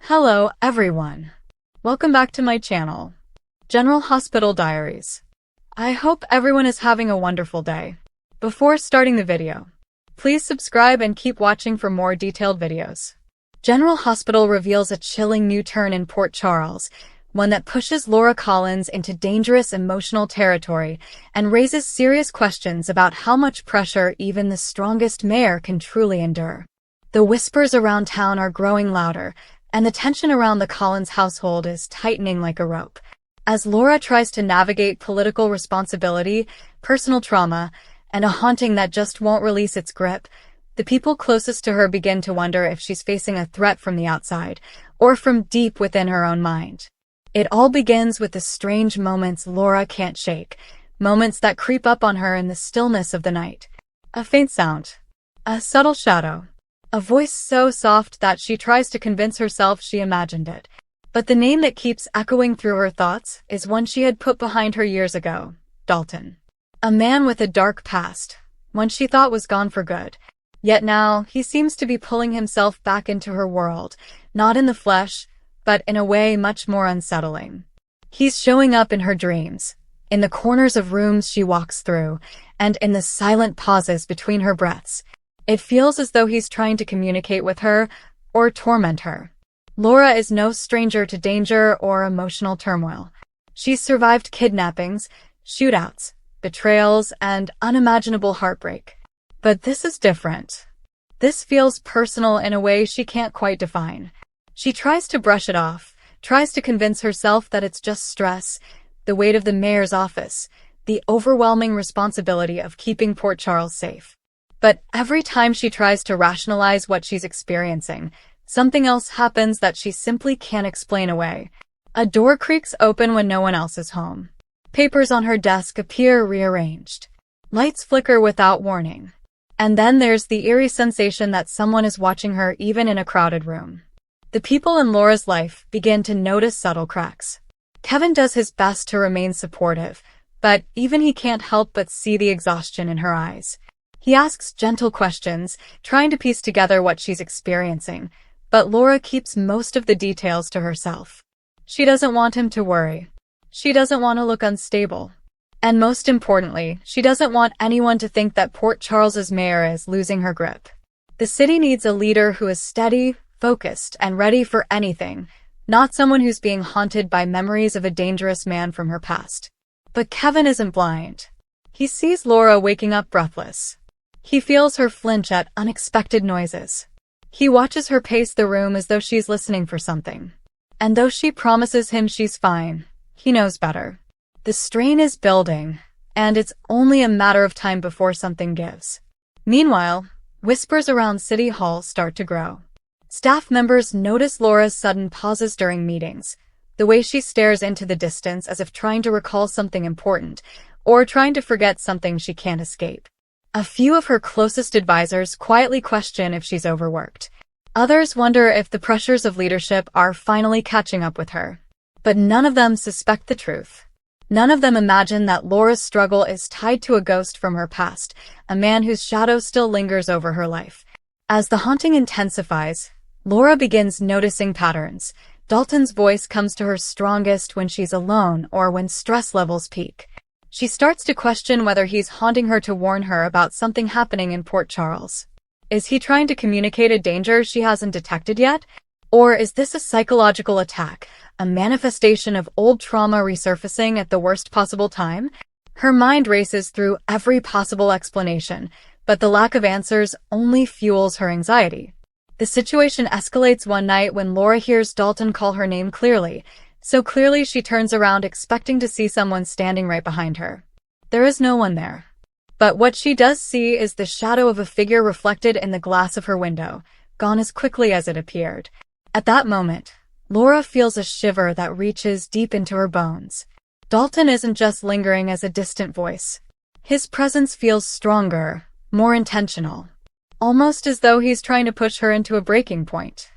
Hello, everyone. Welcome back to my channel, General Hospital Diaries. I hope everyone is having a wonderful day. Before starting the video, please subscribe and keep watching for more detailed videos. General Hospital reveals a chilling new turn in Port Charles, one that pushes Laura Collins into dangerous emotional territory and raises serious questions about how much pressure even the strongest mayor can truly endure. The whispers around town are growing louder, and the tension around the Collins household is tightening like a rope. As Laura tries to navigate political responsibility, personal trauma, and a haunting that just won't release its grip, the people closest to her begin to wonder if she's facing a threat from the outside or from deep within her own mind. It all begins with the strange moments Laura can't shake, moments that creep up on her in the stillness of the night. A faint sound, a subtle shadow, a voice so soft that she tries to convince herself she imagined it. But the name that keeps echoing through her thoughts is one she had put behind her years ago, Dalton. A man with a dark past, one she thought was gone for good. Yet now, he seems to be pulling himself back into her world, not in the flesh, but in a way much more unsettling. He's showing up in her dreams, in the corners of rooms she walks through, and in the silent pauses between her breaths. It feels as though he's trying to communicate with her or torment her. Laura is no stranger to danger or emotional turmoil. She's survived kidnappings, shootouts, betrayals, and unimaginable heartbreak. But this is different. This feels personal in a way she can't quite define. She tries to brush it off, tries to convince herself that it's just stress, the weight of the mayor's office, the overwhelming responsibility of keeping Port Charles safe. But every time she tries to rationalize what she's experiencing, something else happens that she simply can't explain away. A door creaks open when no one else is home. Papers on her desk appear rearranged. Lights flicker without warning. And then there's the eerie sensation that someone is watching her even in a crowded room. The people in Laura's life begin to notice subtle cracks. Kevin does his best to remain supportive, but even he can't help but see the exhaustion in her eyes. He asks gentle questions, trying to piece together what she's experiencing, but Laura keeps most of the details to herself. She doesn't want him to worry. She doesn't want to look unstable. And most importantly, she doesn't want anyone to think that Port Charles's mayor is losing her grip. The city needs a leader who is steady, focused, and ready for anything, not someone who's being haunted by memories of a dangerous man from her past. But Kevin isn't blind. He sees Laura waking up breathless. He feels her flinch at unexpected noises. He watches her pace the room as though she's listening for something. And though she promises him she's fine, he knows better. The strain is building, and it's only a matter of time before something gives. Meanwhile, whispers around City Hall start to grow. Staff members notice Laura's sudden pauses during meetings, the way she stares into the distance as if trying to recall something important, or trying to forget something she can't escape. A few of her closest advisors quietly question if she's overworked. Others wonder if the pressures of leadership are finally catching up with her. But none of them suspect the truth. None of them imagine that Laura's struggle is tied to a ghost from her past, a man whose shadow still lingers over her life. As the haunting intensifies, Laura begins noticing patterns. Dalton's voice comes to her strongest when she's alone or when stress levels peak. She starts to question whether he's haunting her to warn her about something happening in Port Charles. Is he trying to communicate a danger she hasn't detected yet? Or is this a psychological attack, a manifestation of old trauma resurfacing at the worst possible time? Her mind races through every possible explanation, but the lack of answers only fuels her anxiety. The situation escalates one night when Laura hears Dalton call her name clearly, so clearly she turns around expecting to see someone standing right behind her. There is no one there. But what she does see is the shadow of a figure reflected in the glass of her window, gone as quickly as it appeared. At that moment, Laura feels a shiver that reaches deep into her bones. Dalton isn't just lingering as a distant voice. His presence feels stronger, more intentional, almost as though he's trying to push her into a breaking point.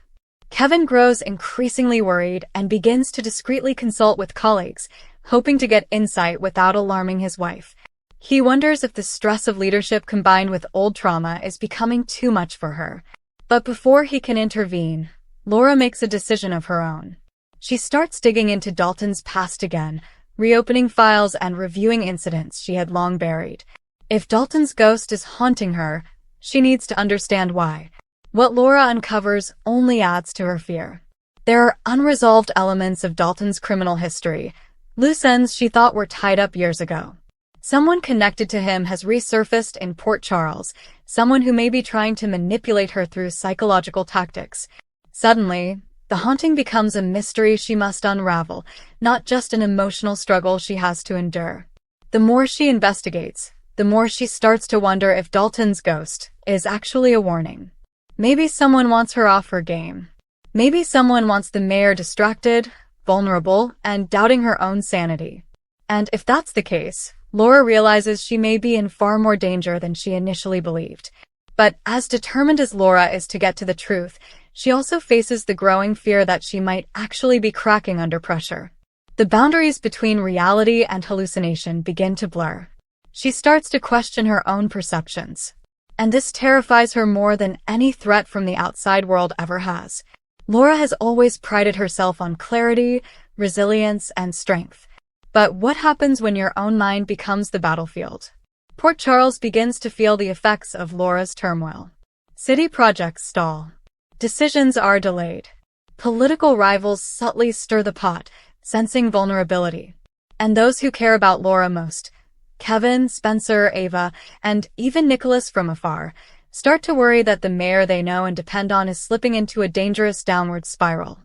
Kevin grows increasingly worried and begins to discreetly consult with colleagues, hoping to get insight without alarming his wife. He wonders if the stress of leadership combined with old trauma is becoming too much for her. But before he can intervene, Laura makes a decision of her own. She starts digging into Dalton's past again, reopening files and reviewing incidents she had long buried. If Dalton's ghost is haunting her, she needs to understand why. What Laura uncovers only adds to her fear. There are unresolved elements of Dalton's criminal history, loose ends she thought were tied up years ago. Someone connected to him has resurfaced in Port Charles, someone who may be trying to manipulate her through psychological tactics. Suddenly, the haunting becomes a mystery she must unravel, not just an emotional struggle she has to endure. The more she investigates, the more she starts to wonder if Dalton's ghost is actually a warning. Maybe someone wants her off her game. Maybe someone wants the mayor distracted, vulnerable, and doubting her own sanity. And if that's the case, Laura realizes she may be in far more danger than she initially believed. But as determined as Laura is to get to the truth, she also faces the growing fear that she might actually be cracking under pressure. The boundaries between reality and hallucination begin to blur. She starts to question her own perceptions. And this terrifies her more than any threat from the outside world ever has. Laura has always prided herself on clarity, resilience, and strength. But what happens when your own mind becomes the battlefield? Port Charles begins to feel the effects of Laura's turmoil. City projects stall. Decisions are delayed. Political rivals subtly stir the pot, sensing vulnerability. And those who care about Laura most, Kevin, Spencer, Ava, and even Nicholas from afar, start to worry that the mayor they know and depend on is slipping into a dangerous downward spiral.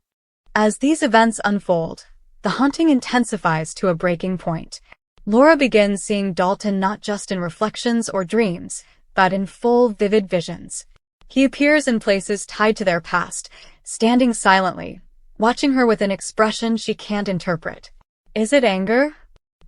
As these events unfold, the haunting intensifies to a breaking point. Laura begins seeing Dalton not just in reflections or dreams, but in full, vivid visions. He appears in places tied to their past, standing silently, watching her with an expression she can't interpret. Is it anger?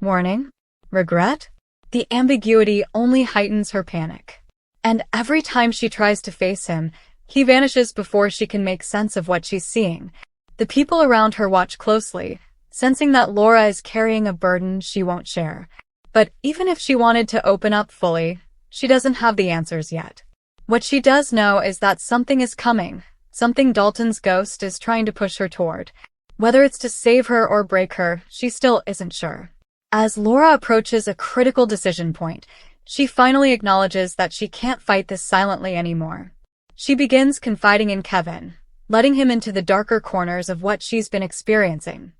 Warning? Regret? The ambiguity only heightens her panic. And every time she tries to face him, he vanishes before she can make sense of what she's seeing. The people around her watch closely, sensing that Laura is carrying a burden she won't share. But even if she wanted to open up fully, she doesn't have the answers yet. What she does know is that something is coming, something Dalton's ghost is trying to push her toward. Whether it's to save her or break her, she still isn't sure. As Laura approaches a critical decision point, she finally acknowledges that she can't fight this silently anymore. She begins confiding in Kevin, letting him into the darker corners of what she's been experiencing.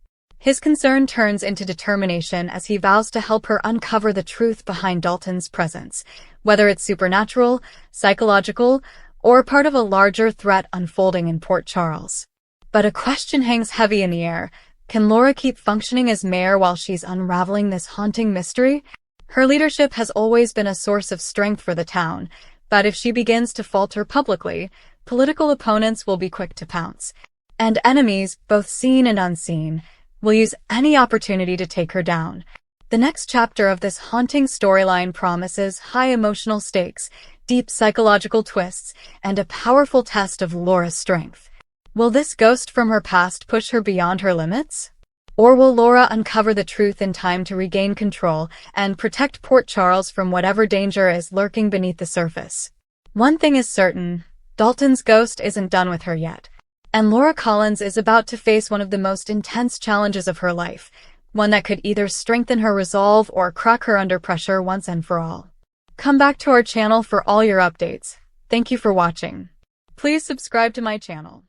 His concern turns into determination as he vows to help her uncover the truth behind Dalton's presence, whether it's supernatural, psychological, or part of a larger threat unfolding in Port Charles. But a question hangs heavy in the air. Can Laura keep functioning as mayor while she's unraveling this haunting mystery? Her leadership has always been a source of strength for the town, but if she begins to falter publicly, political opponents will be quick to pounce. And enemies, both seen and unseen, will use any opportunity to take her down. The next chapter of this haunting storyline promises high emotional stakes, deep psychological twists, and a powerful test of Laura's strength. Will this ghost from her past push her beyond her limits? Or will Laura uncover the truth in time to regain control and protect Port Charles from whatever danger is lurking beneath the surface? One thing is certain, Dalton's ghost isn't done with her yet. And Laura Collins is about to face one of the most intense challenges of her life, one that could either strengthen her resolve or crack her under pressure once and for all. Come back to our channel for all your updates. Thank you for watching. Please subscribe to my channel.